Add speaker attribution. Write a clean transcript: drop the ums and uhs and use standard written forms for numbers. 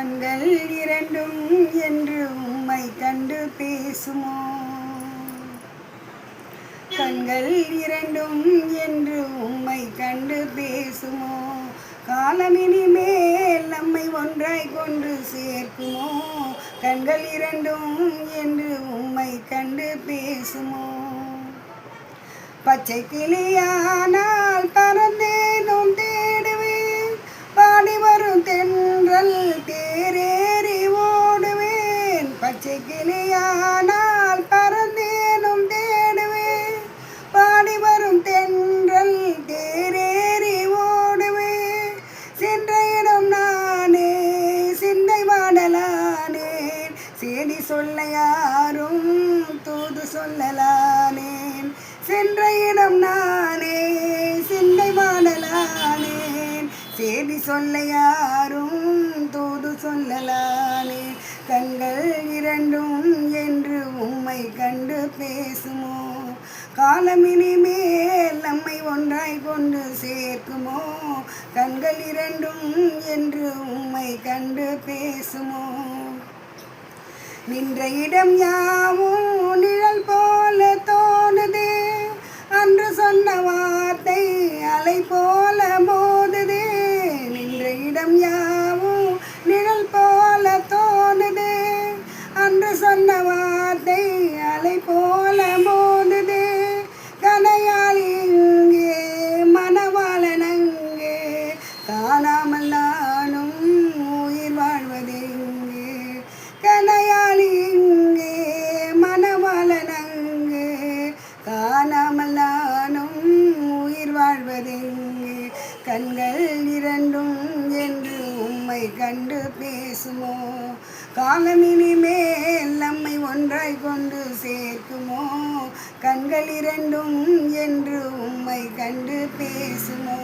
Speaker 1: கண்கள் இரண்டும் என்று உம்மை கண்டு பேசுமோ? கண்கள் இரண்டும் என்று உம்மை கண்டு பேசுமோ? காலமினிமேல் நம்மை ஒன்றாய் கொண்டு சேர்க்குமோ? கண்கள் இரண்டும் என்று உம்மை கண்டு பேசுமோ? பச்சை கிளியானால் பறந்தேனும் தேடுவேன், பாடி வரும் தென்றல் தேரேறி ஓடுவேன். பச்சை கிளியானால் பறந்தேனும் தேடுவேன், பாடி வரும் தென்றல் தேரேறி ஓடுவேன். சென்ற இடம் நானே சிந்தை வாடலானேன், சேதி சொல்ல யாரும் தூது சொல்லலானேன். சென்ற இடம் நானே சிந்தை வாடலானேன், சேதி சொல்ல யாரும் தூது சொல்லலானேன். கண்கள் இரண்டும் என்று உம்மை கண்டு பேசுமோ? காலமினிமேல் நம்மை ஒன்றாய் கொண்டு சேர்க்குமோ? கண்கள் இரண்டும் என்று உம்மை கண்டு பேசுமோ? நின்ற இடம் யாவும் நிழல் போல தோணுதே, அன்று சொன்ன வார்த்தை அலை போல மோதுதே. நின்ற இடம் யாவும் நிழல் போல தோணுதே, அன்று சொன்ன வார்த்தை அலை போல மோதுதே. கனையாளி இங்கே மணவாளன் அங்கே, காணாமல் நானும் உயிர் வாழ்வதெங்கே. கனையாளி இங்கே மணவாளன் அங்கே, காணாமல் நானும் உயிர் வாழ்வதெங்கே. கண்கள் இரண்டும் என்று உம்மை கண்டு பேசுமோ? காலமினிமேல் நம்மை ஒன்றாய் கொண்டு சேர்க்குமோ? கண்கள் இரண்டும் என்று உம்மை கண்டு பேசுமோ?